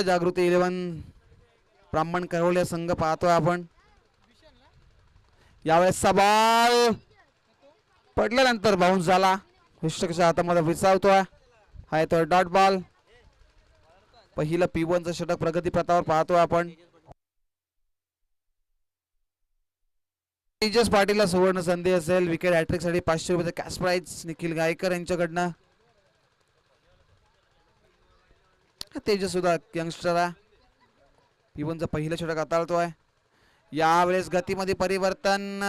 जागृती 11 ब्राह्मण करवले संघ पाहतोय आपण. यावेळेस बॉल पडल्यानंतर बाउन्स झाला. विष्टकच्या हातामध्ये विसावतोय. हा येतोय डॉट बॉल. पहिलं P1चं षटक प्रगती प्रतावर पाहतोय आपण. तेजस पाटीलला सुवर्ण संधी असेल. विकेट हॅट्रिक साठी 500 रुपये कॅश प्राइज निखिल गायकर यांच्याकडनं. तेजस सुद्धा यंगस्टर आहे. P1चं पहिलं षटक हाताळतोय. यावेळेस गतीमध्ये परिवर्तन.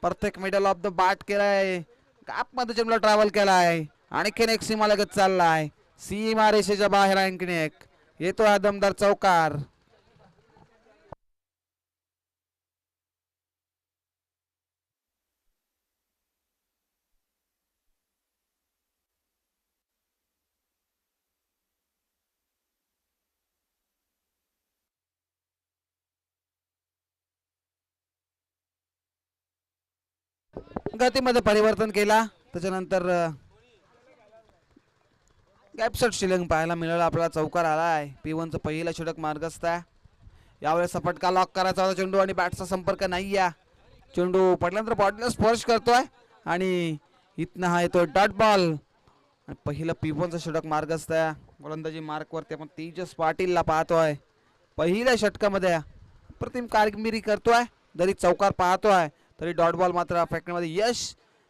Perfect middle of the bat केलाय. गॅप मध्ये चेंडूला ट्रॅव्हल केलाय. आणखीन एक सीमा लगत चाललाय. सीमा रेषेच्या बाहेर आणखीन एक येतो हा दमदार चौकार. गतीमध्ये परिवर्तन केला त्याच्यानंतर गॅपशॉट शिलिंग पाहायला मिळाला. आपला चौकार आलाय. P1चं पहिलं षटक मार्गस्थ आहे. यावेळेस फटका लॉक करायचा होता चेंडू आणि बॅटचा संपर्क नाही आहे. चेंडू पडल्यानंतर बॉडीला स्पर्श करतोय आणि इथनं हा येतोय डॉट बॉल. पहिलं P1चं षटक मार्गस्थ आहे. गोलंदाजी मार्कवरती आपण तेजस पाटीलला पाहतोय. पहिल्या षटकामध्ये प्रतिम कामगिरी करतोय. जरी चौकार पाहतोय तरी डॉट बॉल मात्र फेकण्यामध्ये यश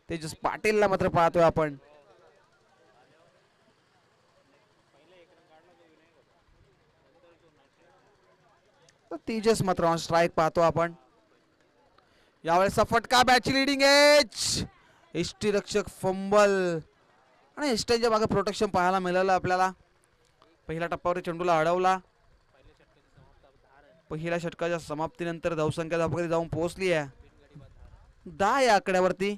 तेजस पाटीलला मात्र पाहतोय आपण. तेजस मात्र ऑन स्ट्राईक पाहतो आपण. यावेळेस फटका बॅटची लिडिंग एज. एसटी रक्षक फंबल आणि एसटीच्या मागे प्रोटेक्शन पाहायला मिळालं आपल्याला. पहिल्या टप्प्यावर चेंडूला अडवला. पहिल्या षटकाच्या समाप्तीनंतर धावसंख्या धावपकडी जाऊन पोहोचली आहे 10 या आकड्यावरती.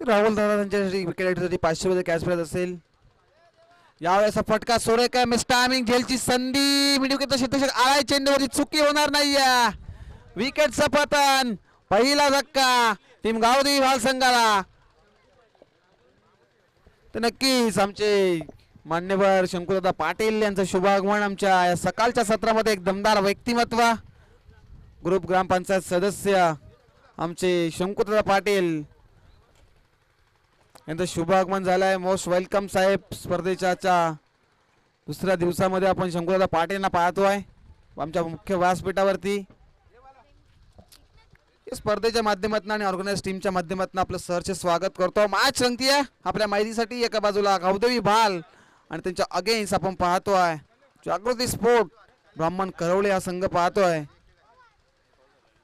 राहुल दादा त्यांच्यासाठी विकेटसाठी 500 मध्ये कॅच प्राइज असेल. यावेळेस फटका सोरे काय मिस टायमिंग झेलची संधी. मिडविकेटचा क्षेत्ररक्षक आलाय चेंडूवरची चुकी होणार नाहीये. विकेटचं पतन. पहिला धक्का टीम गावदेवी भाल संघाला. तर नक्कीच आमचे मान्यवर शंकुदादा पाटील यांचं शुभागमन आमच्या या सकाळच्या सत्रामध्ये एक दमदार व्यक्तिमत्व ग्रुप ग्रामपंचायत सदस्य आमचे शंकुदादा पाटील यांचं शुभागमन झालंय. मोस्ट वेलकम साहेब. स्पर्धेच्या दुसऱ्या दिवसामध्ये आपण शंकुदादा पाटीलना पाहतोय आमच्या मुख्य व्यासपीठावरती. स्पर्धेच्या माध्यमातून आणि ऑर्गनाइज टीमच्या माध्यमातून आपलं सहर्ष स्वागत करतो. मॅच रंगतीये आपल्या माहितीसाठी. एका बाजूला गावदेवी भाल आणि त्यांच्या अगेन्स्ट आपण पाहतोय जागृती स्पोर्ट ब्राह्मण करवले हा संघ पाहतोय.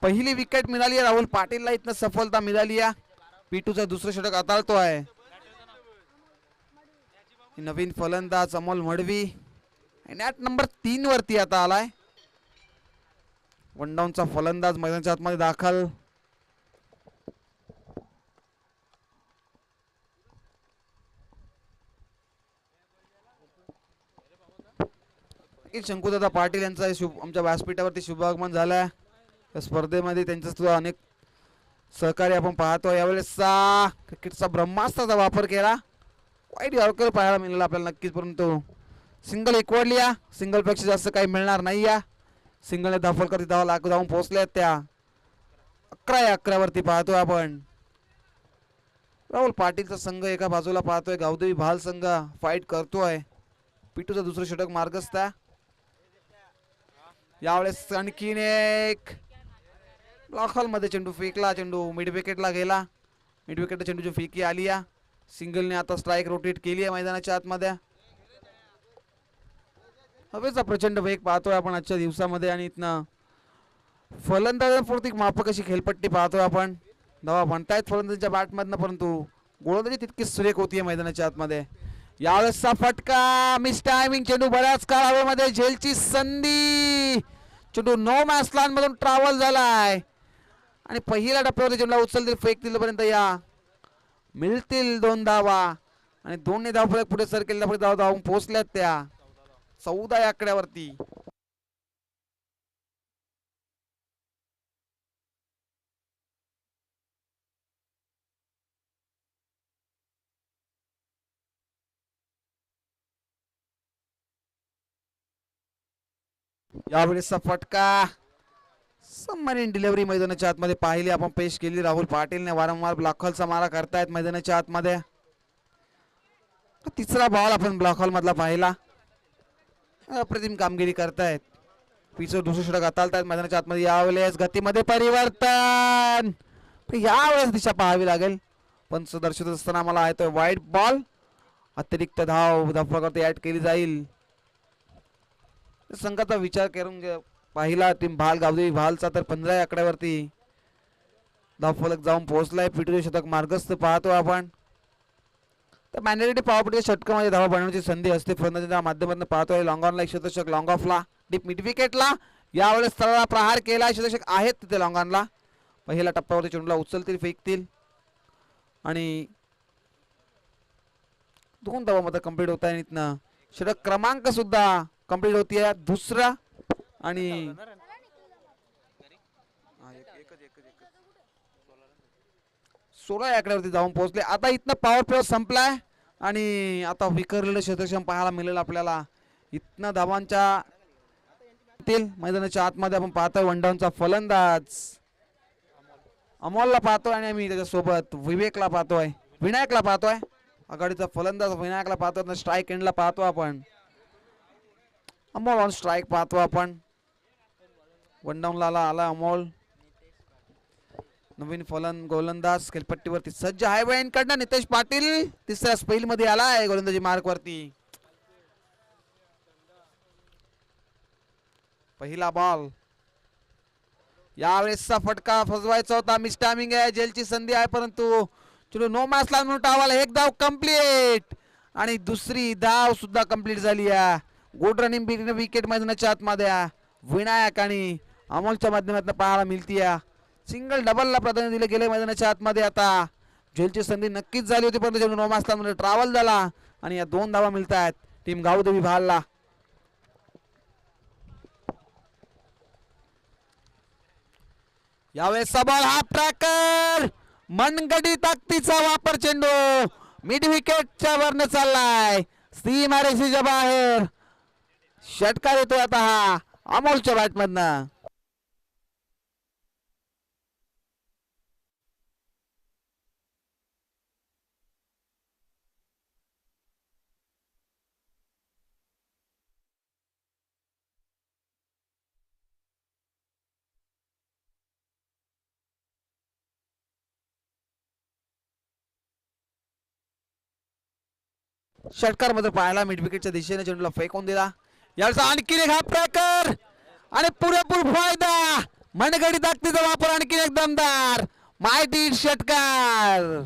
पहिली विकेट मिळाली आहे राहुल पाटीलला. इथनं सफलता मिळाली आहे. P2चं दुसरं षटक हाताळतोय नवीन फलंदाज अमोल मडवी. नॅट नंबर 3 वरती आता आलाय. वन डाऊनचा फलंदाज मैदानाच्या आतमध्ये दाखल. शंकुदादा पाटील यांचा आमच्या व्यासपीठावरती शुभागमन झालाय. या स्पर्धेमध्ये त्यांचा सुद्धा अनेक सहकार्य आपण पाहतो. यावेळेस क्रिकेटचा ब्रह्मास्त्राचा वापर केला. वाईट यॉर्कर पाहायला मिळाला आपल्याला नक्कीच. परंतु सिंगल इक्वडली या. सिंगल पेक्षा जास्त काही मिळणार नाही या. सिंगलने धाफल करती 10 लाख जाऊन पोहोचल्या त्या 11 वरती पाहतोय आपण. राहुल पाटीलचा संघ एका बाजूला पाहतोय. गावदेवी भाल संघ फाईट करतोय. P2चं दुसरं षटक मार्गस्थ. यावेळेस आणखीन एक ब्लॉक हॉल मध्ये चेंडू फेकला. चेंडू मिड विकेटला गेला. मिड विकेट चेंडूची फेकी आली या. सिंगलने आता स्ट्राईक रोटेट केली आहे मैदानाच्या आतमध्ये. हवेचा प्रचंड वेग पाहतोय आपण आजच्या दिवसामध्ये आणि इथनं फलंदाजांपुरती माप कशी खेळपट्टी पाहतोय आपण. धावा म्हणतायत फलंदाजांच्या बॅटमधनं, परंतु गोलंदाजी तितकीच सुरेख होतीये मैदानाच्या आतमध्ये. यावेळेसचा फटका मिस टायमिंग, चेंडू बऱ्याच काळ हवेमध्ये, झेलची संधी, चेंडू नो मॅच लाईन मधून ट्रॅव्हल झालाय आणि पहिल्या टप्प्यावरती चेंडूला उचलतील फेक दिल्यापर्यंत या मिळतील 2 धावा आणि 2 धावफलक पुढे सर केलेल्या धावून पोहोचल्यात त्या 14 या आकड्यावरती. यावेळेसचा फटका सबमरीन डिलिव्हरी मैदानाच्या आतमध्ये पाहिली आपण, पेश केली. राहुल पाटीलने वारंवार ब्लॉकहॉलचा मारा करतायत मैदानाच्या आतमध्ये. तिसरा बॉल आपण ब्लॉकहॉल मधला पाहिला. अप्रतिम कामगिरी करतायत. पिचवर दुसरं षटक हाताळतायत मैदानाच्या आतमध्ये. यावेळेस गतीमध्ये परिवर्तन, यावेळेस दिशा पाहावी लागेल. पण दर्शवत असताना मला येतोय वाईट बॉल. अतिरिक्त धावफलकावरती ऍड केली जाईल. संघाचा विचार करून पाहिला टीम भाल गावदेवी भालचा तर 15 आकड्यावरती धावफलक जाऊन पोहोचलाय. पिटू शतक मार्गस्थ पाहतो आपण. तर मॅन्डेटरी पॉवरप्लेच्या षटकामध्ये धावा बनवण्याची संधी असते. फलंदाजांच्या माध्यमातून पाहतोय. लॉंग ऑनला एक शतक, लॉंग ऑफला डीप मिड विकेटला यावेळेस तळाला प्रहार केला. शतक आहेत तिथे लॉंग ऑनला. पहिल्या टप्प्यावरती चेंडूला उचलतील, फेकतील आणि 2 धावामध्ये कंप्लीट होत आहे. इथनं षटक क्रमांक सुद्धा कंप्लीट होतीये, दुसरा आणि 16 आकड्यावरती जाऊन पोहोचले. आता इथनं पॉवर प्ले संपलाय आणि आता विखरलेलं शतक पाहायला मिळेल आपल्याला. इथनं धावांच्या मैदानाच्या आतमध्ये आपण पाहतोय वनडाऊनचा फलंदाज अमोलला पाहतोय आणि आम्ही त्याच्यासोबत विनायकला पाहतोय. आघाडीचा फलंदाज विनायकला पाहतोय. स्ट्राईक एंडला पाहतो आपण अमोल ऑन स्ट्राईक पाहतो आपण. वनडाऊनला आला अमोल. नवीन गोलंदाज खेळपट्टीवरती सज्ज आहे. वेळेकडनं नितेश पाटील तिसऱ्या स्पेल मध्ये आलाय गोलंदाजी मार्क वरती. पहिला बॉल. यावेळेसचा फटका फसवायचा होता, मिस टायमिंग आहे, जेलची संधी आहे, परंतु चलो नो मॅच लावून टावाला. एक धाव कंप्लीट आणि दुसरी धाव सुद्धा कंप्लीट झाली आहे. गुड रनिंग विकेट मैदानाच्या आतमध्ये विनायक आणि अमोलच्या माध्यमातून पाहायला मिळतीये. सिंगल डबलला प्राधान्य दिले गेले मैदानाच्या आतमध्ये. आता झेलची संधी नक्कीच झाली होती, परंतु नो मॅच लावून ट्रॅव्हल झाला आणि या 2 धावा मिळत आहेत टीम गावदेवी भालला. यावेळेस बॉल हाफ ट्रॅकर, मनगडी ताकदीचा वापर, चेंडू मिड विकेटच्या वरनं चाललाय, सीमा रेषेच्या बाहेर. षटकार येतोय आता हा अमोलच्या बॅटमधनं. षटकार मध्ये पाहायला मिड विकेटच्या दिशेने चेंडूला फेकून दिला. याचा आणखी एक हाफ ट्रॅकर आणि पुरेपूर फायदा, मनगडी ताकदीचा वापर, आणखी एक दमदार माहिती षटकार.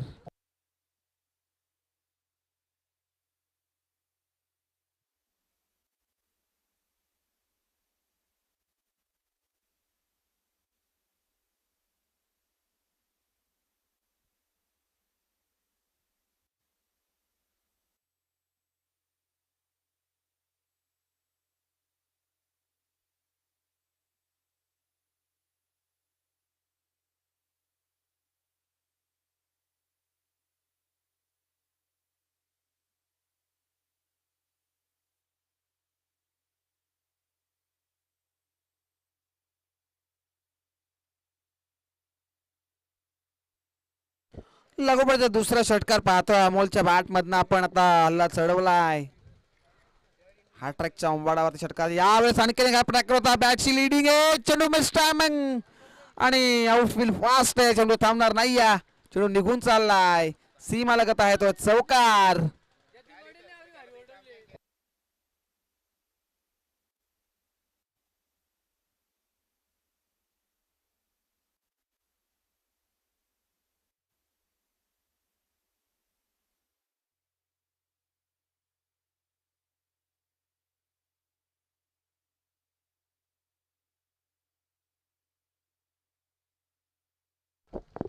लागोपाठचा दुसरा षटकार पाहतोय अमोलच्या बॅट मधनं आपण. आता हल्ला चढवलाय हा ट्रॅकच्या उंबाडावरती षटकार. यावेळेस आणखी एक हाफ ट्रॅकर होता, बॅटची लिडिंग आहे, चेंडू मिस टायमिंग आणि आउटफील्ड फास्ट आहे, चेंडू थांबणार नाही. चेंडू निघून चाललाय, सीमा लगत आहे तो चौकार.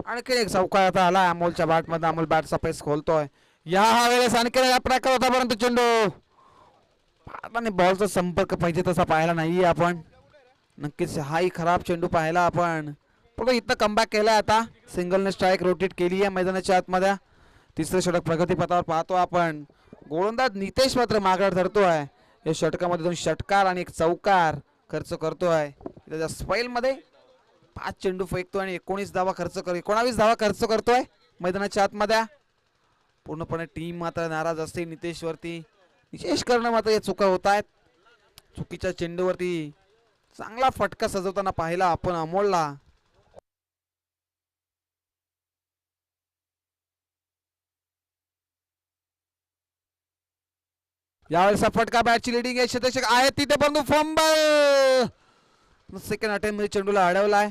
आणखी एक चौकार आता आला अमोलच्या बॅट मध्ये. अमोल बॅटचा पेस खोलतोय. या वेळेस आणखी एक प्रकार होता परंतु चेंडू आणि बॉलचा संपर्क पाहिजे तसा पाहायला नाहीये आपण. नक्कीच हाही खराब चेंडू पाहायला आपण. पण इथं कमबॅक केलाय आता. सिंगलने स्ट्राईक रोटेट केली आहे मैदानाच्या आतमध्ये. तिसरं षटक प्रगतीपथावर पाहतो आपण. गोलंदाज नितेश मात्र माघार धरतोय. या षटकामध्ये 2 षटकार आणि 1 चौकार खर्च करतोय. त्याच्या स्पाईल मध्ये 5 चेंडू फेकतोय आणि 19 धावा खर्च करतोय मैदानाच्या आतमध्ये. पूर्णपणे टीम मात्र नाराज असते नितेश वरती. विशेष करणं मात्र या चुका होत आहेत. चुकीच्या चेंडूवरती चांगला फटका सजवताना पाहिला आपण अमोलला. यावेळेस फटका बॅटची लिडिंग आहे. शतक आहे तिथे परंतु फंबल सेकंड अटेम्प्ट मध्ये चेंडूला अडवलाय.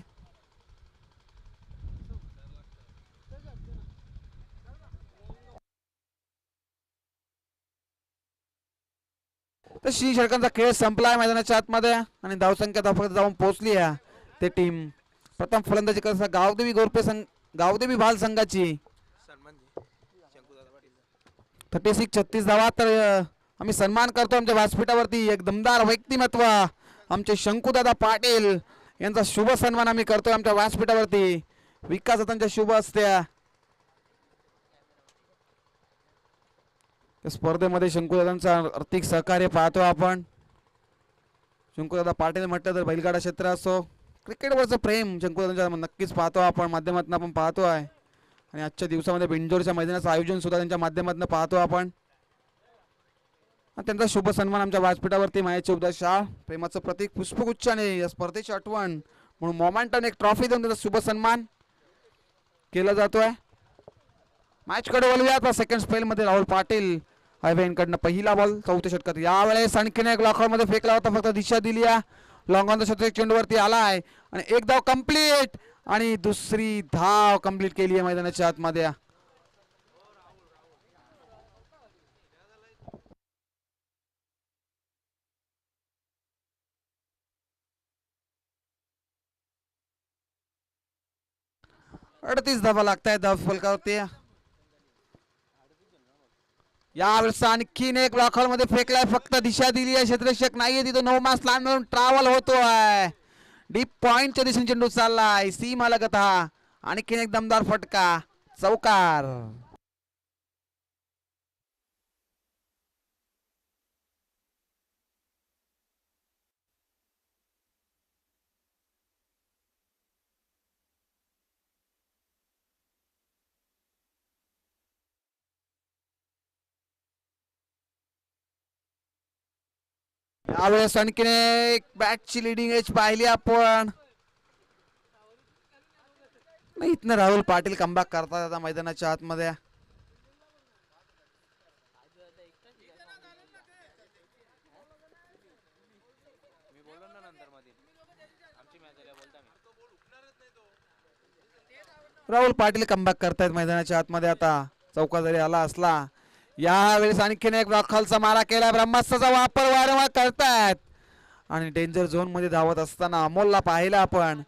तर षटकांचा खेळ संपलाय मैदानाच्या आतमध्ये आणि धावसंख्या फक्त जाऊन पोहोचली आहे ते टीम. प्रथम फलंदाजी करत गावदेवी भाल संघाची 36 धावा. तर आम्ही सन्मान करतो आमच्या व्यासपीठावरती एक दमदार व्यक्तिमत्व आमचे शंकुदादा पाटील यांचा शुभ सन्मान आम्ही करतोय आमच्या व्यासपीठावरती. विकास त्यांच्या शुभ असत्या स्पर्धेमध्ये शंकुदादांचा आर्थिक सहकार्य पाहतो आपण. शंकुदादा पाटील म्हटलं तर बैलगाडा क्षेत्र असो क्रिकेटवरचं प्रेम शंकुदादांच्या नक्कीच पाहतो आपण माध्यमातून आपण पाहतो आहे. आणि आजच्या दिवसामध्ये बिंजोरच्या मैदानाचं आयोजन सुद्धा त्यांच्या माध्यमातून पाहतो आपण. त्यांचा शुभ सन्मान आमच्या व्यासपीठावरती मायाची उपदेश शाळ प्रेमाचं प्रतीक पुष्पगुच्छ आणि या स्पर्धेची आठवण म्हणून मोमेंटन एक ट्रॉफी देऊन त्याचा शुभ सन्मान केला जातोय. मॅच कडे वळूया आता. सेकंड स्पेल मध्ये राहुल पाटील हायवेकडनं पहिला बॉल चौथ्या षटकात. यावेळेस आणखीन एक लॉकर मध्ये फेकला होता. फक्त दिशा दिली आहे. लॉंग ऑन द शतक चेंडूवरती आलाय आणि एक धाव कंप्लीट आणि दुसरी धाव कंप्लीट केली आहे मैदानाच्या आतमध्ये. अडतीस धावा लागतायत धाव फलकावरती. यावेळेस आणखीन एक लॉकर मध्ये फेकलाय. फक्त दिशा दिली आहे. क्षेत्ररक्षक नाहीये तिथं. 9 मास लांब ट्रॅव्हल होतोय. डीप पॉइंटच्या दिशेने चेंडू चाललाय. सीमा लगत हा आणखीन एक दमदार फटका चौकार. यावेळेस आणखीन एक बॅटची लिडिंग एज पाहिली आपण. इथनं राहुल पाटील कमबॅक करतात आता मैदानाच्या आतमध्ये. राहुल पाटील कमबॅक करतायत मैदानाच्या आतमध्ये. आता चौका जरी आला असला यावेळेस आणखीन एक राखलचा मारा केला. ब्रह्मास्त्राचा वापर वारंवार करतायत आणि डेंजर झोन मध्ये धावत असताना अमोलला पाहिलं आपण.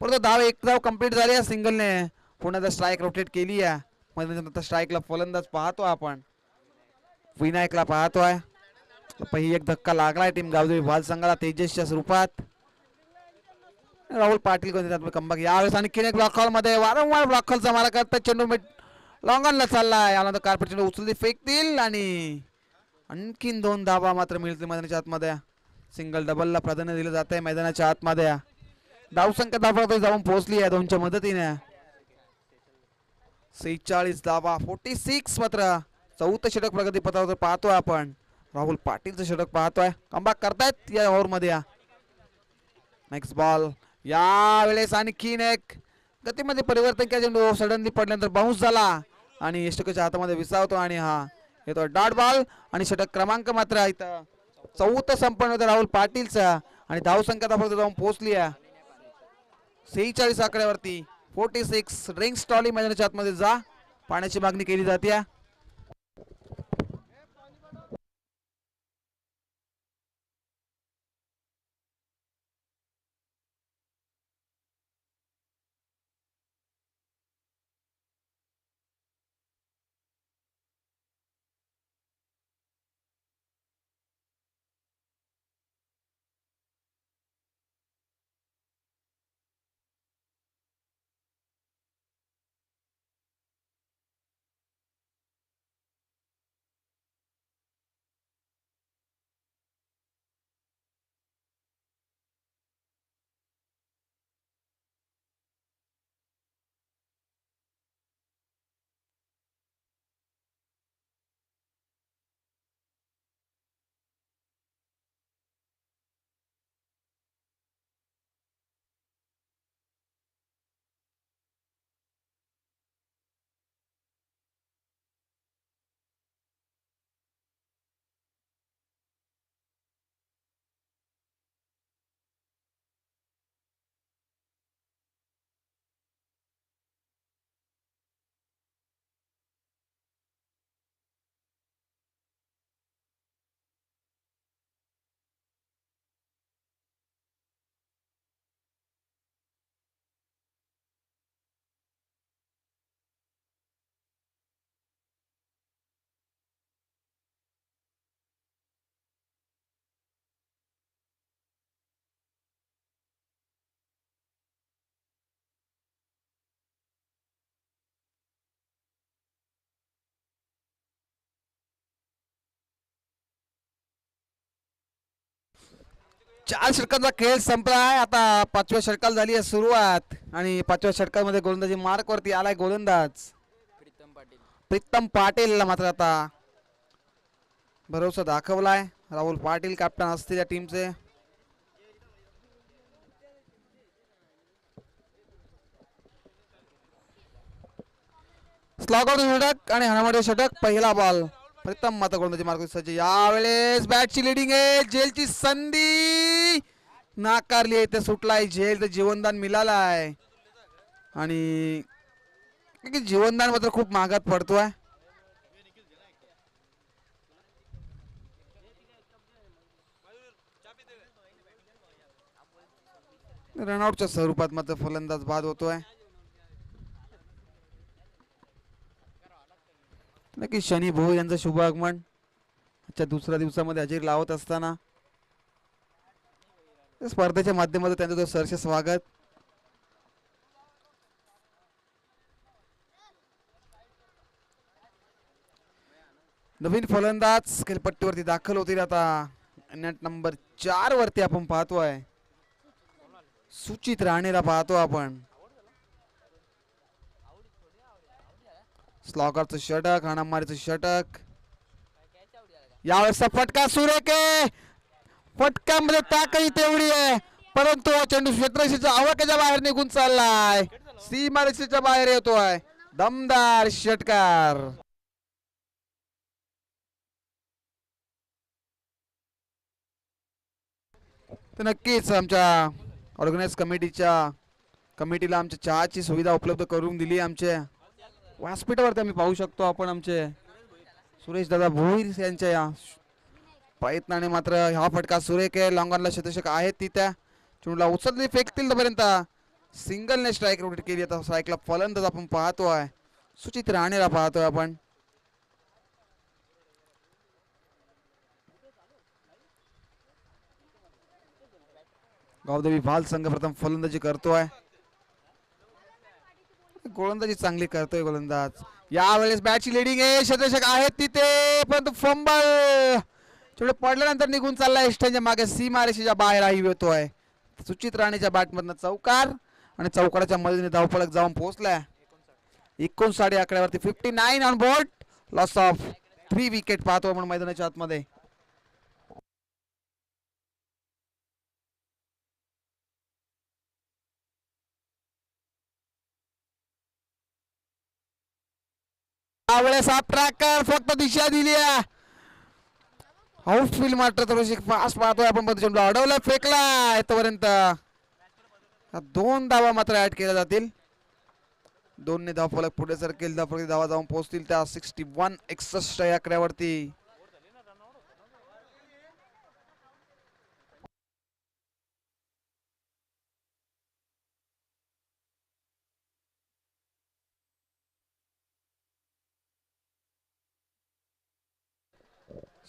परंतु एक धाव कंप्लीट झाली आहे सिंगलने. पुन्हा स्ट्राईक रोटेट केली आहे मैदानाच्या. स्ट्राईकला फलंदाज पाहतो आपण. विनायकला पाहतोय. पहिली एक धक्का लागलाय टीम गावदेवी भाल संघाला तेजसच्या स्वरूपात. राहुल पाटील कोणत्या कमबॅक. यावेळेस आणखीन एक ब्लॉक हॉल मध्ये वारंवार ब्लॉक हॉलचा मारा करतात. चेंडू लॉंगॉनला चाललाय. यानंतर कार्पेट चेंडू उचलती फेकतील आणि आणखीन 2 धावा मात्र मिळतील मैदानाच्या आतमध्ये. सिंगल डबलला प्राधान्य दिलं जात आहे मैदानाच्या आतमध्ये. धावसंख्या धावा जाऊन पोहोचली आहे 2च्या मदतीने. 46 धावा 46 मात्र. चौथं षटक प्रगती पथावर पाहतोय आपण. राहुल पाटीलचं षटक पाहतोय. कमबॅक करतायत या ओव्हर मध्ये. Next ball. यावेळेस आणखीन एक गतीमध्ये परिवर्तन केलं. चेंडू सडनली पडल्यानंतर बाउन्स झाला आणि षटकाच्या हातामध्ये विसावतो आणि हा येतो डॉट बॉल. आणि षटक क्रमांक मात्र इथं चौथं संपन्न होतं राहुल पाटीलचा आणि धावसंख्या फक्त जाऊन पोहोचली आहे 46 आकड्यावरती. 46. ड्रिंक्स ट्रॉली मैदानाच्या आतमध्ये जा. पाण्याची मागणी केली जाते. 4 षटकांचा खेळ संपला आहे. आता 5व्या षटकाला झाली आहे सुरुवात आणि 5व्या षटकामध्ये गोलंदाजी मार्क वरती आलाय गोलंदाज प्रीतम पाटील. मात्र आता भरोसा दाखवलाय राहुल पाटील कॅप्टन असतील या टीमचे. स्लॉगआउट षटक आणि हणामाटे षटक. पहिला बॉल प्रीतम मात्र गोलंदाजी मार्ग सज्ज. यावेळेस बॅटची लिडिंग आहे. झेलची संधी नाकारली आहे. ते सुटलाय झेल. तर जीवनदान मिळालाय आणि जीवनदान मात्र खूप महागात पडतोय. रनआउटच्या स्वरूपात मात्र फलंदाज बाद होतोय. नक्की शनी भोई यांचं शुभ आगमन आजच्या दुसऱ्या दिवसामध्ये हजेरी लावत असताना स्पर्धेच्या माध्यमातून त्यांचं सहर्ष स्वागत. नवीन फलंदाज खेळपट्टीवरती दाखल होतील. आता नेट नंबर 4 वरती आपण पाहतोय सुचित राणेला पाहतो आपण. स्लॉगरचं षटक हाणामारीचं षटक. यावेळेसचा फटका सुरेख आहे. फटक्यामध्ये ताकद तेवढी आहे परंतु चेंडू क्षेत्ररक्षेच्या आवाक्याच्या बाहेर निघून चाललाय. सीमारेषेच्या बाहेर येतोय. दमदार षटकार. तर नक्कीच आमच्या ऑर्गनाइज कमिटीला आमच्या चहाची सुविधा उपलब्ध करून दिली. आमच्या व्यासपीठावरती आम्ही पाहू शकतो आपण आमचे सुरेश दादा भोईर यांच्या या प्रयत्नाने मात्र हा फटका सुरेख आहे. लॉंगॉनला शतशक आहेत ती त्या चेंडूला उचलली फेकतील तोपर्यंत सिंगलने स्ट्राईक रोटेट केली. आता स्ट्राईकला फलंदाज आपण पाहतोय सुचित राणेला पाहतोय आपण. गावदेवी भाल संघ प्रथम फलंदाजी करतोय. गोलंदाजी चांगली करतोय गोलंदाज. यावेळेस बॅटची लिडिंग आहे. शतशक आहेत तिथे परंतु फंबल थोडं पडल्यानंतर निघून चाललाय इष्टांच्या मागे सीमारेषेच्या बाहेर येतोय. सुचित राणेच्या बॅटमधनं चौकार आणि चौकाराच्या मदतीने धावफलक जाऊन पोहोचलाय. 59 आकड्यावरती 59 on board. Loss of 3 wicket पाहतो आपण मैदानाच्या आतमध्ये. यावेळेस हा ट्रॅकर फक्त दिशा दिली आहे. आउटफील्ड मात्र थोडीशी फास्ट पाहतोय आपण. चेंडू अडवला फेकला तोपर्यंत 2 धावा मात्र ऍड केल्या जातील. 2 ने धावफलक पुढे सरकेल. धावा जाऊन पोहोचतील त्या 61 या आकड्यावरती.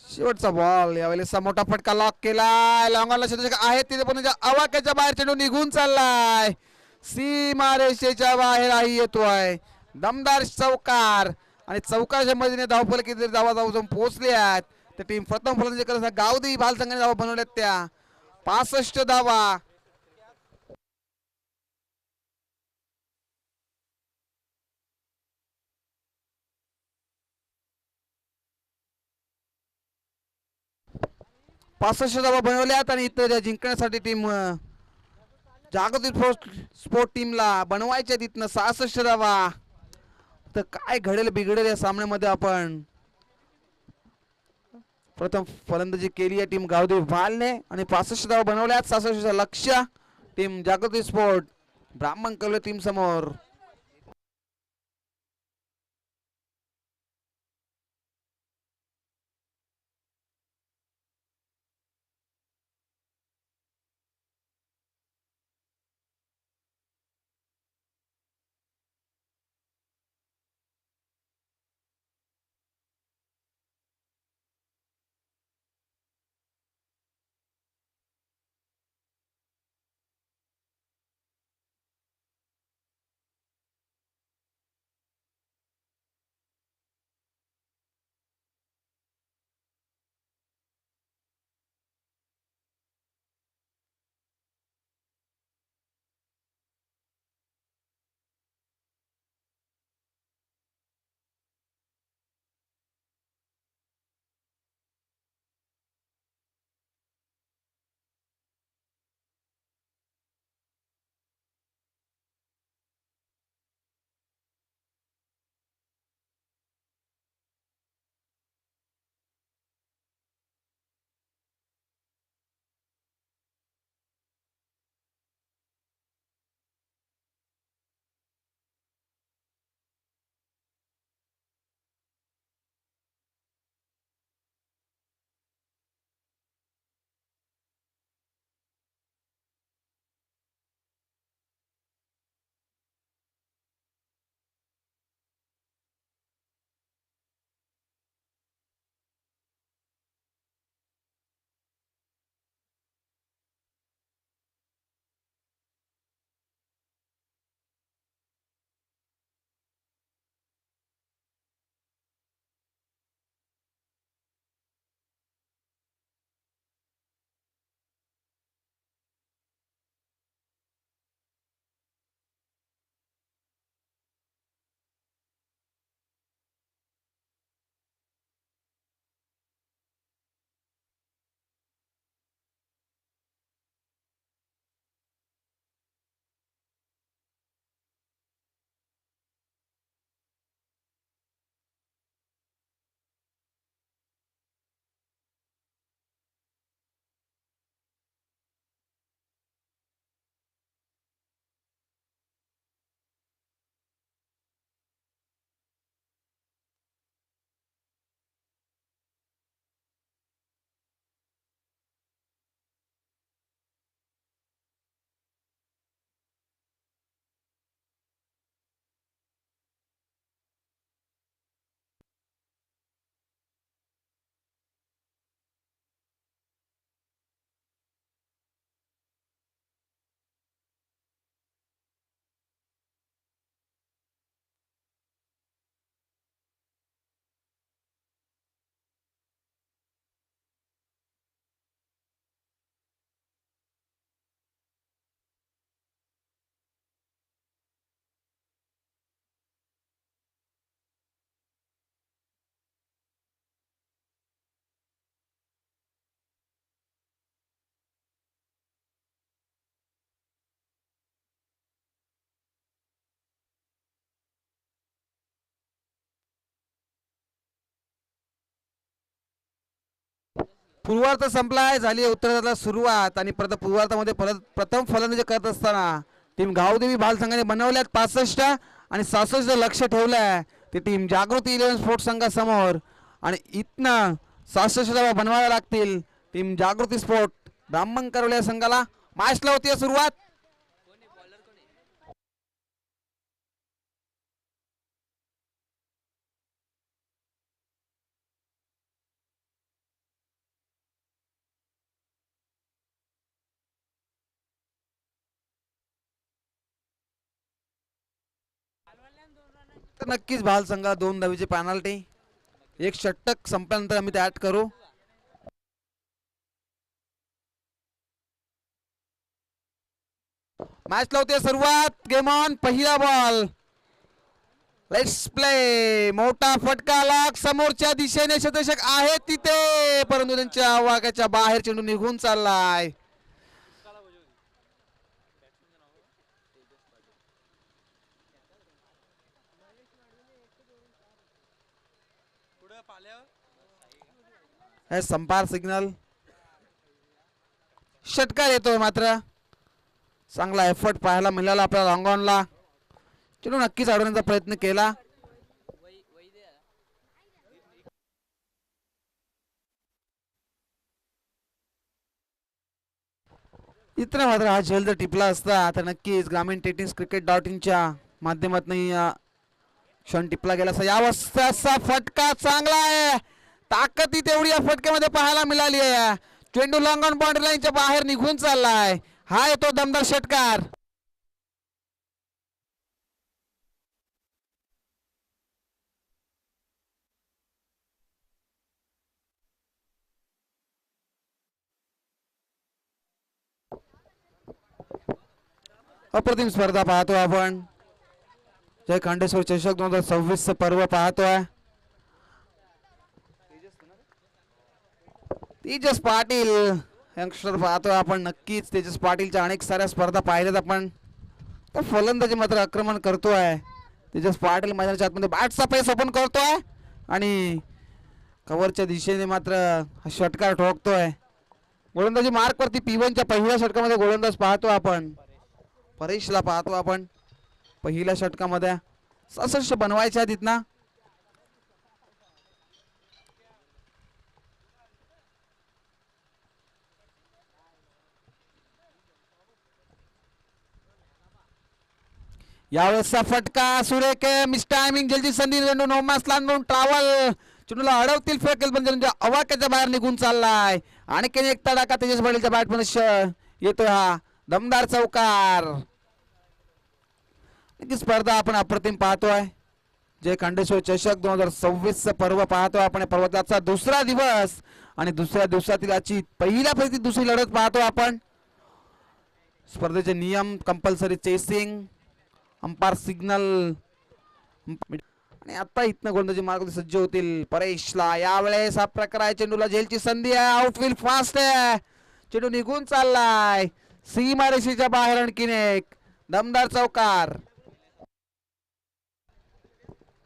शेवटचा बॉल. यावेळेस मोठा फटका लॉक केलाय. लॉंगॉनला शतक आहे तिथे पण आवाक्याच्या बाहेर चेंडू निघून चाललाय. सीमारेषेच्या बाहेर येतोय. दमदार चौकार आणि चौकाराच्या मदतीने धावफलक किती धावा जाऊन पोहोचले आहेत. तर टीम प्रथम फलंदाजी करत गावदेवी भाल संघाने धावा बनवल्यात त्या 65 धावा. धावा बनवल्यात आणि इथं जिंकण्यासाठी टीम जागतिक स्पोर्ट टीमला बनवायच्या तिथनं 66 धावा. तर काय घडेल बिघडेल या सामन्यामध्ये. आपण प्रथम फलंदाजी केली आहे टीम गावदेवी भालने आणि 65 धावा बनवल्यात. 66 लक्ष्य टीम जागतिक स्पोर्ट ब्राह्मण कवले टीम समोर. पूर्वार्ध संपलाय, झाली उत्तरार्धाला सुरुवात आणि पूर्वार्धामध्ये प्रथम फलंदाजी करत असताना टीम गावदेवी बाल संघाने बनवल्यात 65 आणि 66 लक्ष ठेवलंय ती टीम जागृती 11 स्पोर्ट्स संघासमोर आणि इथनं 66 धावा बनवाव्या लागतील टीम जागृती स्पोर्ट ब्राह्मण करवल्या संघाला. मॅचला होती सुरुवात. तर नक्कीच भाल संघा 2 धावेची पेनल्टी, एक षटक संपल्यानंतर आम्ही ते ऍड करू. मॅच लावते सुरुवात. Game on. पहिला बॉल. Let's play. मोठा फटका लाग. समोरच्या दिशेने शतक आहे तिथे, परंतु त्यांच्या आवाक्याच्या बाहेर चेंडू निघून चाललाय. संपार सिग्नल. षटकार येतोय मात्र चांगला एफर्ट पाहायला मिळाला आपल्याला लॉंगॉनला. चेंडू नक्कीच अडवण्याचा प्रयत्न केला. इतर मात्र हा झेल जर टिपला असता तर नक्कीच ग्रामीण टेनिस cricket.in माध्यमातून क्षण टिपला गेला असता. या अवस्थेचा फटका चांगला आहे. ताकद तेवढी या फटक्यामध्ये पाहायला मिळाली आहे. चेंडू लॉंगॉन बाउंड्री लाईनच्या बाहेर निघून चाललाय. हा येतो दमदार षटकार. अप्रतिम स्पर्धा पाहतो आपण. जय खांडेश्वर चषक 2026 पर्व पाहतोय. तेजस पाटील यंगस्टर पाहतोय आपण. नक्कीच तेजस पाटीलच्या अनेक साऱ्या स्पर्धा पाहिल्यात आपण. तर फलंदाजी मात्र आक्रमण करतोय तेजस पाटील. मैदानाच्या आतमध्ये बॅटचा पेस ओपन करतोय आणि कव्हरच्या दिशेने मात्र हा षटकार ठोकतोय. गोलंदाजी मार्क वरती P1च्या पहिल्या षटकामध्ये गोलंदाज पाहतो आपण. परेशला पाहतो आपण पहिल्या षटकामध्ये. 66 बनवायच्या तिथनं. यावेळेसचा फटका सुरेख. Miss timing. जलदी संधी. चेंडू नोमास लांबून ट्रॅव्हल. चेंडूला अडवतील फेकेल पण चेंडूच्या अवाक्याच्या बाहेर निघून चाललाय. आणखीन एक तडाखा तेजस पाटीलच्या बॅटमध्ये येतोय. हा दमदार चौकार. स्पर्धा आपण अप्रतिम पाहतोय. जय खांडेश्वर चषक 2026 पर्व पाहतोय आपण. पर्वताचा दुसरा दिवस आणि दुसऱ्या दिवसातील आजची पहिल्या फेरीची दुसरी लढत पाहतोय आपण. स्पर्धेचे नियम कंपल्सरी चेसिंग, अंपायर सिग्नल आणि आता इथनं गोलंदाजी मार्ग सज्ज होतील परेशला. यावेळेस हा प्रकार आहे. चेंडूला झेलची संधी आहे. आउटफील्ड फास्ट आहे. चेंडू निघून चाललाय सीमारेषेच्या बाहेर. आणखीन एक दमदार चौकार.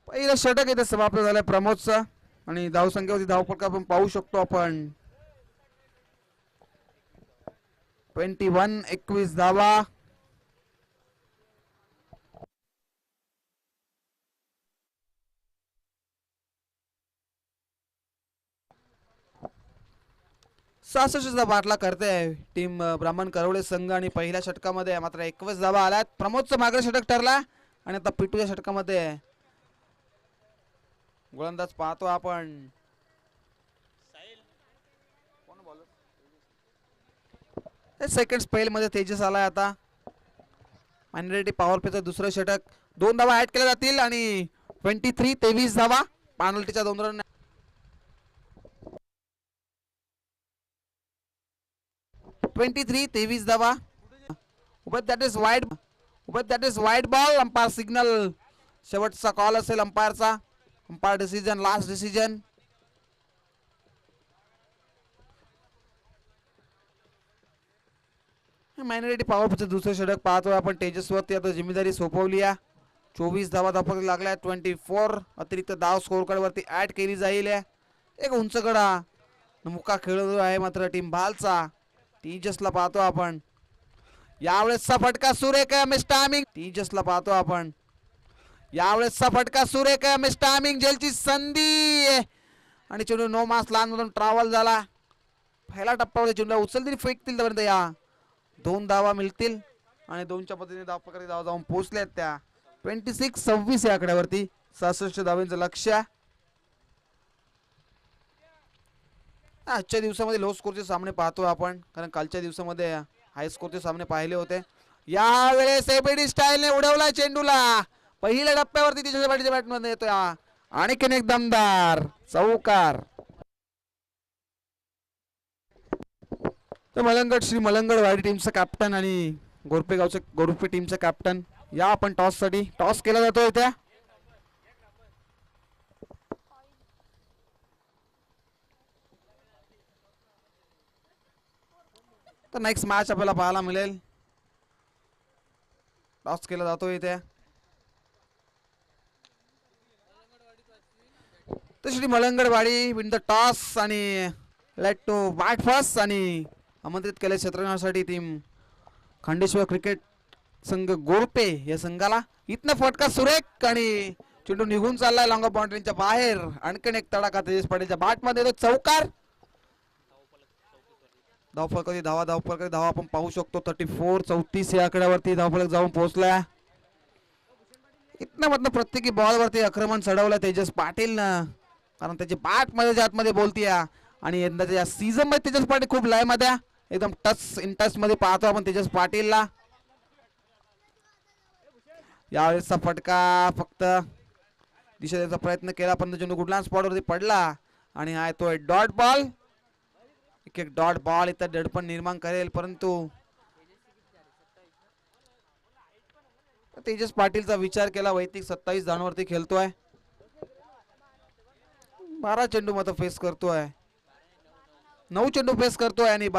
पहिलं षटक इथे समाप्त झालंय प्रमोदचं आणि धावसंख्येवरती धावफलक आपण पाहू शकतो आपण. 21 धावा. चा बाटला करते टीम ब्राह्मण करवळे संघ आणि पहिल्या षटकामध्ये मात्र 21 धावा आल्यात. प्रमोदचं मागं षटक ठरला आणि आता P2च्या षटकामध्ये गोलंदाज पाहतो आपण. सेकंड स्पेल मध्ये तेजस आलाय. आता मायनॉरिटी पॉवर प्लेचं दुसरं षटक. 2 धावा ऍड केल्या जातील आणि 23 धावा. पेनल्टीच्या 2 रन. 23 धावा. That is wide ball. Umpire signal. शेवटचा कॉल असेल अंपायरचा. Umpire decision, last decision. Minority power प्लेचं दुसरं षटक पाहतोय आपण. तेजसवरती आता जिम्मेदारी सोपवली आहे. 24 धावा धावफलक लागल्या. 24 अतिरिक्त धाव स्कोर कार्ड वरती ऍड केली जाईल. एक उंच गडा मुका खेळतो आहे मात्र टीम भालचा. टीजसला पाहतो आपण. यावेळेसचा फटका सुरेख आहे मिस टायमिंग. टीजसला पाहतो आपण. यावेळेसचा फटका सुरेख आहे मिस टायमिंग. जेलची संधी आणि चेंडू नो मास लहान मधून ट्रॅव्हल झाला. पहिला टप्प्यामध्ये चेंडूला उचलतील फेकतील पर्यंत या 2 धावा मिळतील आणि 2च्या पद्धतीने धाव पकडे धावा जाऊन पोहोचल्यात त्या 26-26 या आकड्यावरती 66 धावांचं लक्ष्य. आजच्या दिवसामध्ये लो स्कोरचे सामने पाहतोय आपण कारण कालच्या दिवसामध्ये हाय स्कोरचे सामने पाहिले होते. यावेळेस एबीडी स्टाईलने उडवला चेंडूला. पहिल्या टप्प्यावरती तिच्या पाठीच्या बॅटमध्ये येतोय आणखीन एक दमदार चौकार. तर मलंगड श्री मलंगडवाडी टीमचा कॅप्टन आणि गोरपेगावचं गोरपे टीमचा कॅप्टन या आपण टॉस साठी. टॉस केला जातोय त्या. तर नेक्स्ट मॅच आपल्याला पाहायला मिळेल. टॉस केला जातोय इथे. तर श्री मलंगडवाडी विन द टॉस आणि लेट टू बॅट फर्स्ट आणि आमंत्रित केले क्षेत्ररक्षणासाठी टीम खंडेश्वर क्रिकेट संघ गोरपे या संघाला. इथनं फटका सुरेख आणि चेंडू निघून चाललाय लॉंग ऑफ बाउंड्रीच्या बाहेर. आणखीन एक तडाखा तेजस पाटीलच्या बॅट मध्ये येतो चौकार. धावफलक धावा आपण पाहू शकतो 34-34 या आकड्यावरती धावफलक जाऊन पोहोचलाय. इथनं मधनं प्रत्येकी बॉल वरती आक्रमण चढवलं तेजस पाटील न कारण त्याची बॅट मध्ये आतमध्ये बोलती आणि यंदाच्या सीझन मध्ये तेजस पाटील खूप लय मध्ये एकदम टच इन टच मध्ये पाहतो आपण तेजस पाटीलला. यावेळेसचा फटका फक्त दिशा द्यायचा प्रयत्न केला पण चेंडू कुठल्या स्पॉट वरती पडला आणि हा तो डॉट बॉल. एक डॉट बॉल इथं दडपण निर्माण करेल परंतु तेजस पाटीलचा विचार केला. वैयक्तिक 27 धावांवरती खेळतोय. 12 चेंडू मात्र फेस करतोय. 9 चेंडू फेस करतोय आणि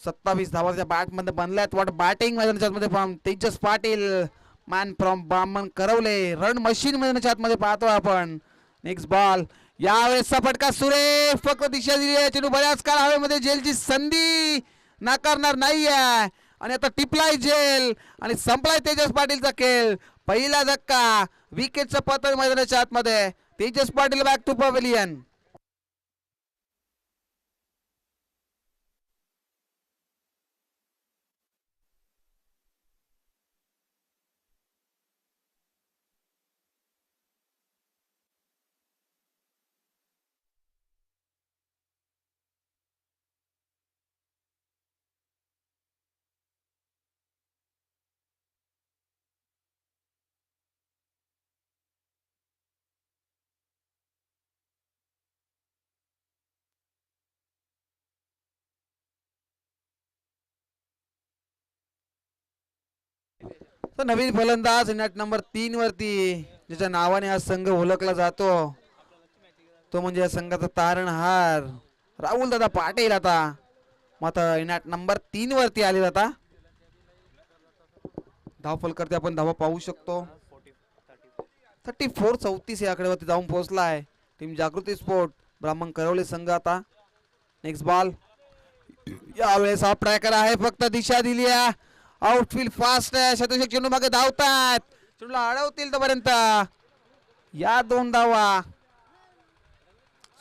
27 धावाच्या बॅट मध्ये बनल्यात. वाट बॅटिंग मध्ये पण तेजस पाटील मॅन फ्रॉम बामन करवले रन मशीन मध्ये पाहतोय आपण. Next ball. यावेळेसचा फटका सुरेख फक्त दिशा दिली आहे. चेंडू बऱ्याच काळ हवेमध्ये जेलची संधी नाकारणार नाहीये आणि आता टिपलाय जेल आणि संपलाय तेजस पाटीलचा खेळ. पहिला धक्का विकेटचं पतन मैदानाच्या आतमध्ये. Tejas Patil back to pavilion. तर नवीन फलंदाज नेट नंबर 3 वरती ज्याच्या नावाने हा संघ ओळखला जातो तो म्हणजे या संघाचा तारणहार राहुल दादा पाटील. आता मात्र नेट नंबर 3 वरती आले जाता. धावफल करते आपण धावा पाहू शकतो 34-34 या आकड्यावरती जाऊन पोहोचलाय टीम जागृती स्पोर्ट ब्राह्मण करवले संघ. आता नेक्स्ट बॉल. यावेळेस हा ट्रॅकर आहे फक्त दिशा दिली आहे. आउटफील्ड फास्ट आहे. शतक चेंडू मागे धावतात. चेंडूला अडवतील तोपर्यंत या 2 धावा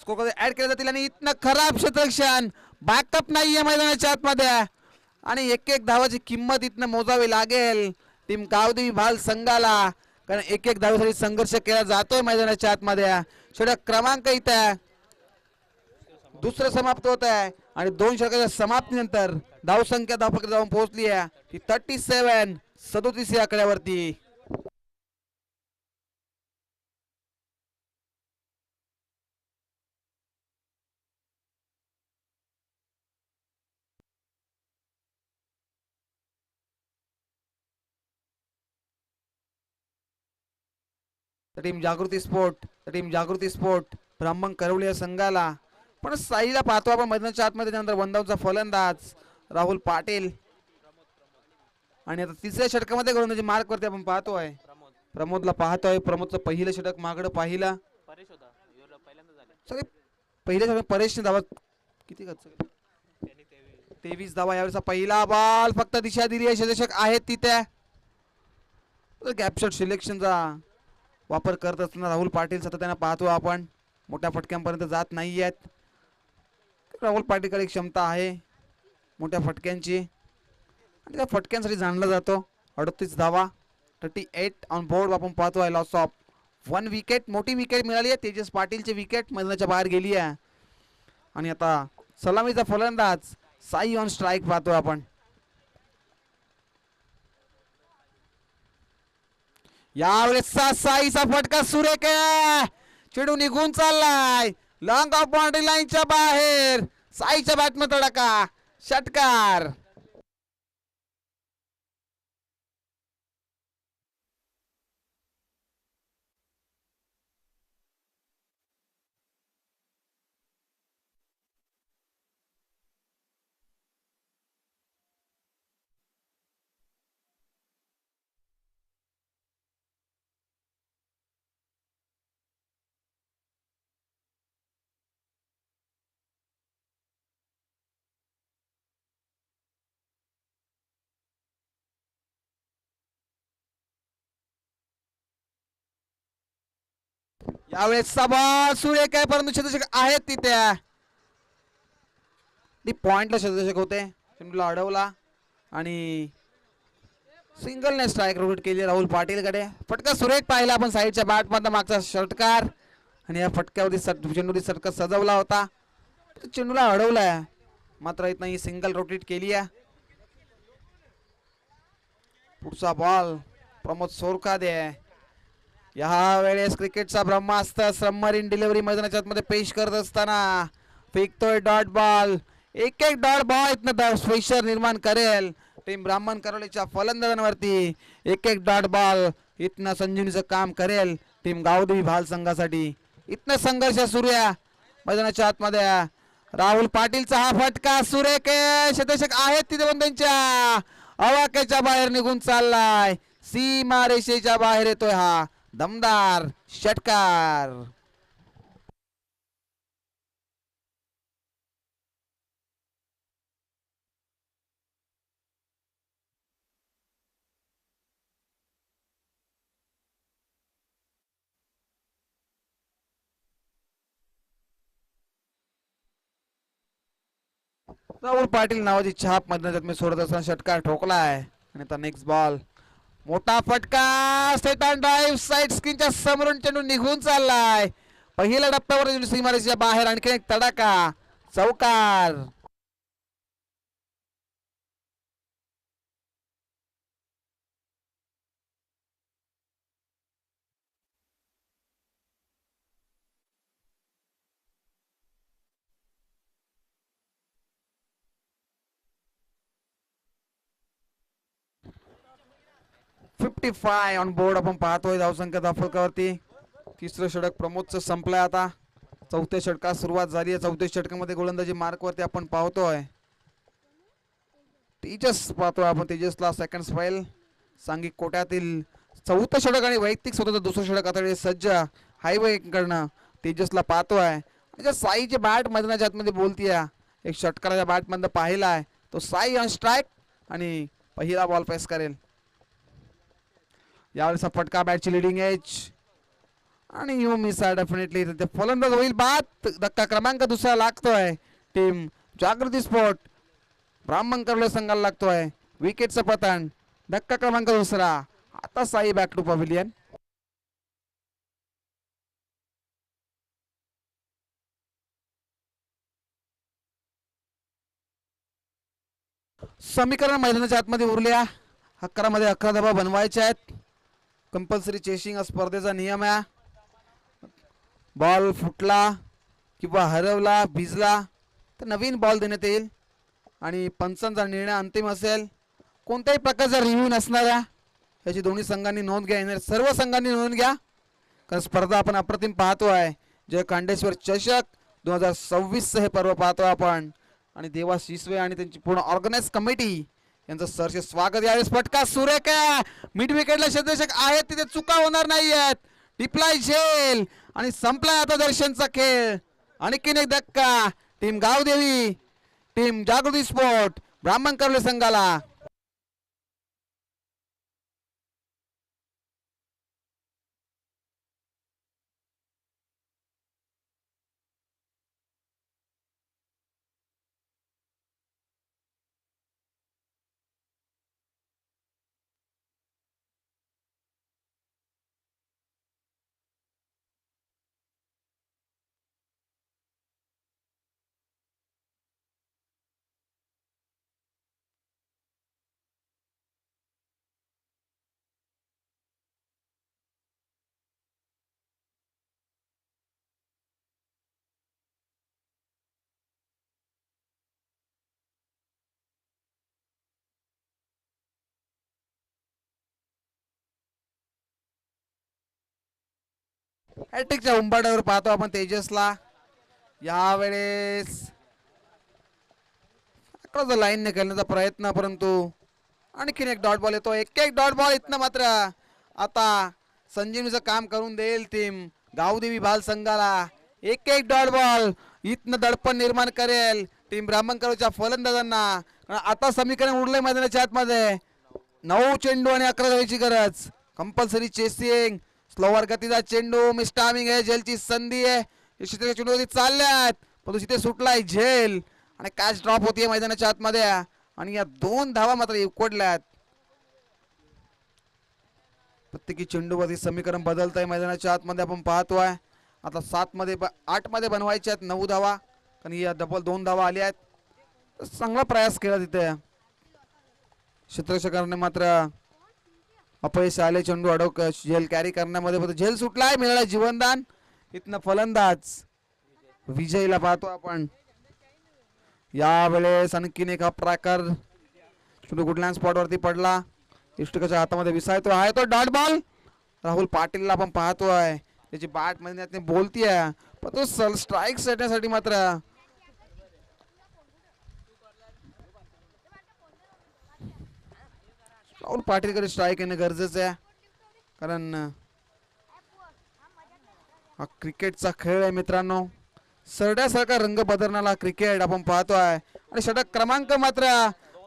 स्कोर मध्ये ऍड केल्या जातील आणि इथनं खराब क्षेत्ररक्षण बॅकअप नाहीये मैदानाच्या आतमध्ये आणि एक धावाची किंमत इथनं मोजावी लागेल टीम गावदेवी भाल संघाला कारण एक धावेसाठी संघर्ष केला जातोय मैदानाच्या आतमध्ये. षटक क्रमांक इथं दुसरं समाप्त होत आहे आणि 2 षटकाच्या समाप्तीनंतर धावसंख्या धावफलकात जाऊन पोहोचली आहे ती 37-37 या आकड्यावरती. टीम जागृती स्पोर्ट ब्राह्मण करवली या संघाला पण साईला पाहतो आपण मैदानाच्या आतमध्ये. त्यानंतर वंदावचा फलंदाज राहुल पाटील आणि आता तिसऱ्या षटकामध्ये गोलंदाजी मार्क वरती आपण पाहतोय प्रमोदला पाहतोय. प्रमोदचं पहिलं षटक मागडं पाहिलं सगळे पहिल्या षटकात परेशने धावा किती खर्च केला? 23 धावा. यावेळेचा पहिला बॉल फक्त दिशा दिली आहे. क्षेत्ररक्षक आहेत तिथे. गॅप शॉट सिलेक्शनचा वापर करत असताना राहुल पाटील सातत्याने पाहतो आपण. मोठ्या फटक्यांपर्यंत जात नाही आहेत. राहुल पाटीलकडे क्षमता आहे मोठ्या फटक्यांची आणि त्या फटक्यांसाठी जाणला जातो. 38 धावा, 38 ऑन बोर्ड आपण पाहतोय. Loss of 1 wicket. मोठी विकेट मिळाली आहे. तेजस पाटीलची विकेट मैदानाच्या बाहेर गेली आहे. आणि आता सलामीचा फलंदाज साई ऑन स्ट्राईक पाहतोय आपण. यावेळेस साईचा फटका सुरेख आहे. चेंडू निघून चाललाय लॉंग ऑफ बाउंड्री लाईनच्या बाहेर. साईच्या बॅटमध्ये तडका, षटकार. यावेळेस बॉल सुरेख आहे परंतु क्षेत्ररक्षक आहेत तिथे. पॉइंटला क्षेत्ररक्षक होते. चेंडूला अडवला आणि सिंगलने स्ट्राईक रोटेट केली राहुल पाटीलकडे. फटका सुरेख पाहिला आपण साईडच्या बॅट मधला मागचा षटकार आणि या फटक्यावरती चेंडूची षटकार सजवला होता. चेंडूला अडवलाय मात्र इथं ही सिंगल रोटेट केली आहे. पुढचा बॉल प्रमोद सोरकादे. या वेळेस क्रिकेटचा ब्रह्मास्त्र सबमरीन डिलिव्हरी मैदानाच्या आतमध्ये पेश करत असताना फेकतोय डॉट बॉल. एक एक डॉट बॉल इथनं स्पेशर निर्माण करेल टीम ब्राह्मण करोलीच्या फलंदाजांवरती. एक एक डॉट बॉल इथनं संजीवनीचं काम करेल टीम गावदेवी भाल संघासाठी. इथनं संघर्ष सुरू आहे मैदानाच्या आतमध्ये. राहुल पाटीलचा हा फटका सुरेख क्षेत्ररक्षक आहेत तिथे पण त्यांच्या आवाक्याच्या बाहेर निघून चाललाय. सीमा रेषेच्या बाहेर येतोय हा दमदार षटकार. राहुल पाटील नावाची छाप मैदानात मी सोडत असताना षटकार ठोकलाय. आणि आता नेक्स्ट बॉल मोठा फटका स्टेट ऑन ड्राईव्ह साइड स्क्रीनच्या समोरून चेंडू निघून चाललाय. पहिल्या टप्प्यावर सीमारेषेच्या बाहेर आणखी एक तडाका, चौकार. .55 ऑन बोर्ड आपण पाहतोय धावसंख्या धाफलकावरती. तिसरं षटक प्रमोदचं संपलंय आता. चौथ्या षटकात सुरुवात झाली आहे. चौथ्या षटकामध्ये गोलंदाजी मार्क वरती आपण पाहतोय तेजस पाहतोय आपण. तेजसला सेकंड स्पेल सांघिक कोट्यातील चौथं षटक आणि वैयक्तिक स्वतंत्र दुसरं षटक आता सज्ज हायवे कडनं तेजसला पाहतोय. साईची बॅट मैदानाच्या आतमध्ये बोलतीये. एक षटकाराच्या बॅट मधनं पाहिलाय तो साई ऑन स्ट्राईक आणि पहिला बॉल पेस करेल. यावेळेस फटका बॅटची लिडिंग एज आणि यू मिस आहे डेफिनेटली. फलंदाज होईल बाद. धक्का क्रमांक दुसरा लागतोय टीम जागृती स्पोर्ट ब्राह्मण करोली संघाला लागतोय. विकेटचं पतन. धक्का क्रमांक दुसरा. आता साई बॅक टू पॅव्हिलियन. समीकरण मैदानाच्या आतमध्ये उरल्या. 11 मध्ये 11 धावा बनवायच्या आहेत. कंपल्सरी चेसिंग हा स्पर्धेचा नियम आहे. बॉल फुटला किंवा हरवला भिजला तर नवीन बॉल देण्यात येईल आणि पंचांचा निर्णय अंतिम असेल. कोणत्याही प्रकारचा रिव्ह्यू नसणार आहे याची दोन्ही संघांनी नोंद घ्या. येणार सर्व संघांनी नोंद घ्या कारण स्पर्धा आपण अप्रतिम पाहतोय. जय खांडेश्वर चषक 2026 हे पर्व पाहतोय आपण आणि देवा शिसवे आणि त्यांची पूर्ण ऑर्गनाइज कमिटी यांचं सरसे स्वागत. यावेळेस फटका सुरेख आहे. मिड विकेटला क्षेत्ररक्षक आहेत तिथे चुका होणार नाही आहेत. डिप्लाय झेल आणि संपलाय आता दर्शनचा खेळ. आणखीन एक धक्का टीम गावदेवी टीम जागृती स्पोर्ट ब्राह्मण कर्ले संघाला. हॅट्रिकच्या उंबाड्यावर पाहतो आपण तेजसला. यावेळेस लाईनने खेळण्याचा प्रयत्न, परंतु आणखीन एक डॉट बॉल येतो. एक एक डॉट बॉल इथनं मात्र आता संजीवनीचं काम करून देईल टीम गावदेवी बाल संघाला. एक एक डॉट बॉल इथनं दडपण निर्माण करेल टीम ब्राह्मण करोच्या फलंदाजांना. आता समीकरण उरलंय मैदानाच्या आतमध्ये. 9 चेंडू आणि 11 धावांची गरज. कंपल्सरी चेसिंग, स्लोवर गतीचा चेंडू, मिस्टामिंग आहे, झेलची संधी आहे. चेंडू चालल्यात पण तिथे सुटलाय झेल आणि कॅच ड्रॉप होतीये मैदानाच्या आतमध्ये. आणि या 2 धावा मात्र उकडल्यात. प्रत्येकी चेंडूवरती समीकरण बदलत आहे मैदानाच्या आतमध्ये. आपण पाहतोय आता 8 मध्ये बनवायचे आहेत 9 धावा, कारण या डबल 2 धावा आल्या आहेत. चांगला प्रयास केला तिथे. क्षेत्ररक्षकाने मात्र अपयश आले. चेंडू अडवक झेल कॅरी करण्यामध्ये, पण झेल सुटलाय, मिळाला जीवनदान. इथनं फलंदाज विजयला पाहतो आपण. यावेळेस आणखीन एक ट्रॅकर चेंडू कुठल्या स्पॉट वरती पडला. इष्टकाच्या हातामध्ये विसायतो आहे तो डॉट बॉल. राहुल पाटीलला आपण पाहतोय त्याची बॅट मध्ये बोलतीये, पण तो स्ट्राईक सेटण्यासाठी मात्र राहुल पाटीलकडे स्ट्राईक येणं गरजेचं आहे, कारण हा क्रिकेटचा खेळ आहे मित्रांनो. सरड्यासारखा रंग बदलणारा क्रिकेट आपण पाहतोय. आणि षटक क्रमांक मात्र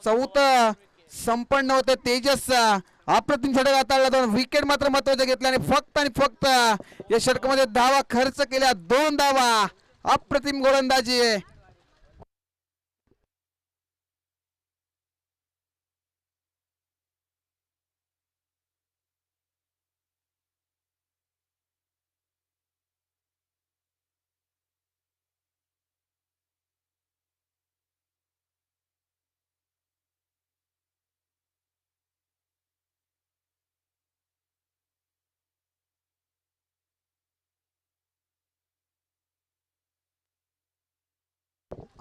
4 संपन्न होते तेजसचा. अप्रतिम षटक हाताळला. 2 विकेट मात्र महत्वाचे घेतले आणि फक्त या षटकामध्ये धावा खर्च केल्या. 2 धावा. अप्रतिम गोलंदाजी.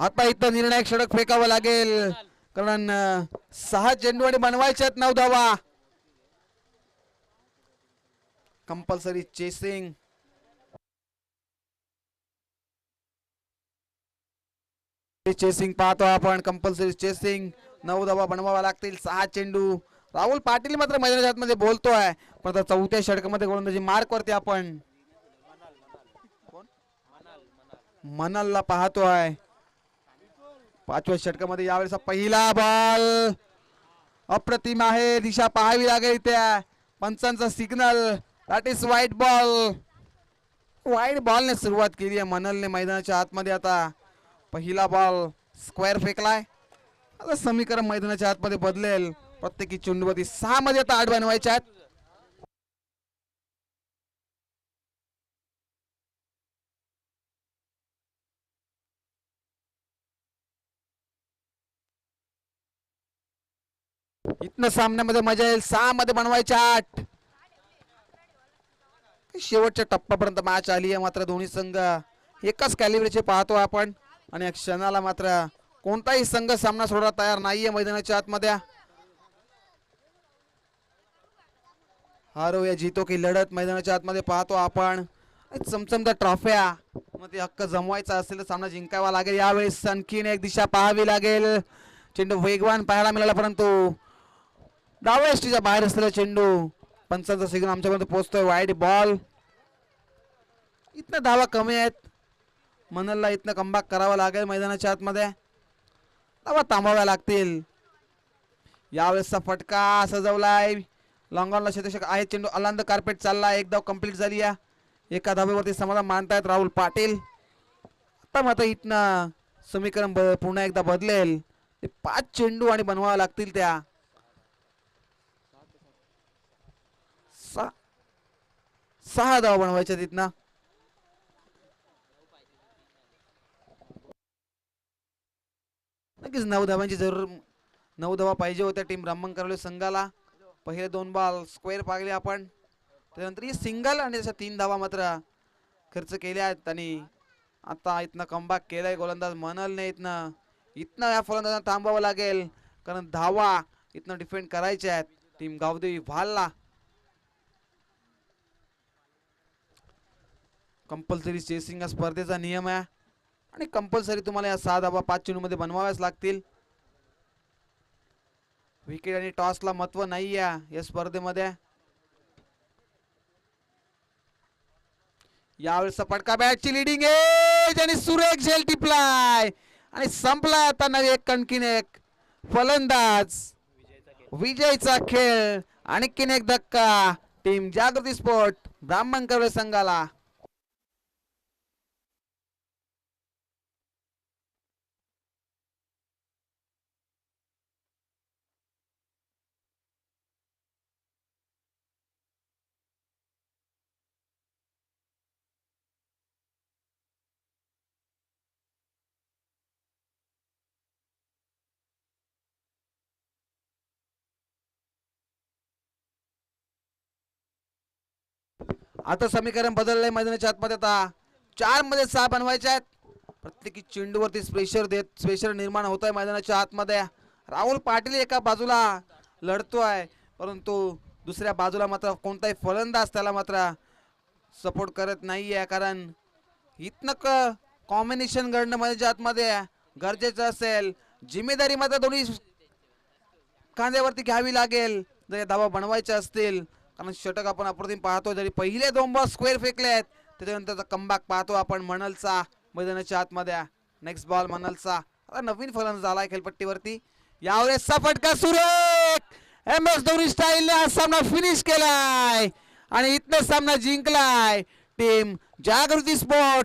आता इथं निर्णायक षटक फेकावं लागेल, कारण 6 चेंडू आणि बनवायचे आहेत 9 धावा. Compulsory chasing. चेसिंग पाहतो आपण. Compulsory chasing. 9 धावा बनवावा लागतील. 6 चेंडू. राहुल पाटील मात्र मैदानाच्या आतमध्ये बोलतोय, पण आता 4थ्या षटकामध्ये गोलंदाजी मार्क वरती आपण मनालला पाहतोय. 5व्या षटकामध्ये यावेळेस पहिला बॉल अप्रतिम आहे. दिशा पाहावी लागेल त्या पंचांचा सिग्नल. दॅट इज वाईट बॉल. वाईट बॉलने सुरुवात केली आहे मनलने मैदानाच्या आतमध्ये. आता पहिला बॉल स्क्वेअर फेकलाय. आता समीकरण मैदानाच्या आतमध्ये बदलेल. प्रत्येकी चेंडूवरती 6 मध्ये आता 8 बनवायचे आहेत. इथनं सामन्यामध्ये मजा येईल. 6 मध्ये बनवायचे 8. शेवटच्या टप्प्यापर्यंत मॅच आली आहे. मात्र दोन्ही संघ एकाच कॅलिबरचे पाहतो आपण, आणि या क्षणाला मात्र कोणताही संघ सामना सोडायला तयार नाहीये मैदानाच्या आतमध्ये. हारो या जीतो की लढत मैदानाच्या आतमध्ये पाहतो आपण. चमचमत्या ट्रॉफ्या मध्ये हक्क जमवायचा असेल तर सामना जिंकावा लागेल. यावेळेस आणखीन एक दिशा पाहावी लागेल. चेंडू वेगवान पाहायला मिळाला, परंतु डाव्या एसटीच्या बाहेर असलेला चेंडू. पंचांचा सिग्नल आमच्यापर्यंत पोहोचतोय. Wide ball. इथनं धावा कमी आहेत. मनलला इथनं कमबॅक करावं लागेल मैदानाच्या आतमध्ये. धावा थांबाव्या लागतील. यावेळेसचा फटका सजवलाय. लॉंगॉनला क्षेत्ररक्षक आहे. चेंडू अलांद कार्पेट चालला. एक धाव कंप्लीट झाली आहे. एका धावेवरती समाधान मानतायत राहुल पाटील. आता मात्र इथनं समीकरण पुन्हा एकदा बदलेल. 5 चेंडू आणि बनवाव्या लागतील त्या. 6 धावा बनवायच्या तिथनं. नक्कीच 9 धावांची जरूर 9 धावा पाहिजे होत्या टीम ब्राह्मण संघाला. पहिले 2 बॉल स्क्वेअर पागले आपण. त्यानंतर ही सिंगल आणि त्याच्या 3 धावा मात्र खर्च केल्या आहेत. आणि आता इथनं कमबॅक केलाय गोलंदाज मनलने. इथनं या फलंदाजांना थांबावं लागेल कारण धावा इथनं डिफेंड करायचे आहेत टीम गावदेवी भालला. कंपल्सरी चेसिंग हा स्पर्धेचा नियम आहे आणि कंपल्सरी तुम्हाला या 6 धावा 5 चेंडूमध्ये बनवाव्याच लागतील. विकेट आणि टॉसला महत्व नाही आहे या स्पर्धेमध्ये. यावेळेस फटका बॅटची लिडिंग एज आणि सुरेख झेल टिपलाय आणि संपला. आता एक कणकीन एक फलंदाज. विजयचा खेळ. आणखीन एक धक्का टीम जागृती स्पोर्ट ब्राह्मण संघाला. आता समीकरण बदललंय मैदानाच्या आतमध्ये. आता 4 मध्ये 6 बनवायचे आहेत. प्रत्येकी चेंडूवरती प्रेशर निर्माण होत आहे मैदानाच्या आतमध्ये. राहुल पाटील एका बाजूला लढतोय परंतु दुसऱ्या बाजूला मात्र कोणताही फलंदाज त्याला मात्र सपोर्ट करत नाहीये. कारण इथनं कॉम्बिनेशन घडणं मैदानाच्या आतमध्ये गरजेचं असेल. जिम्मेदारी मात्र दोन्ही खांद्यावरती घ्यावी लागेल जर या धावा बनवायच्या असतील. कारण षटक आपण अप्रतिम पाहतो. जरी पहिले 2 बॉल स्क्वेअर फेकले आहेत त्याच्यानंतरचा कमबॅक पाहतो आपण मनलचा मैदानाच्या आतमध्ये. नेक्स्ट बॉल मनलचा. आता नवीन फलंदाज झालाय खेळपट्टीवरती. यावेळेसचा फटका सुरेख. MS धोनी स्टाईलने हा सामना फिनिश केलाय आणि इथनं सामना जिंकलाय टीम जागृती स्पोर्ट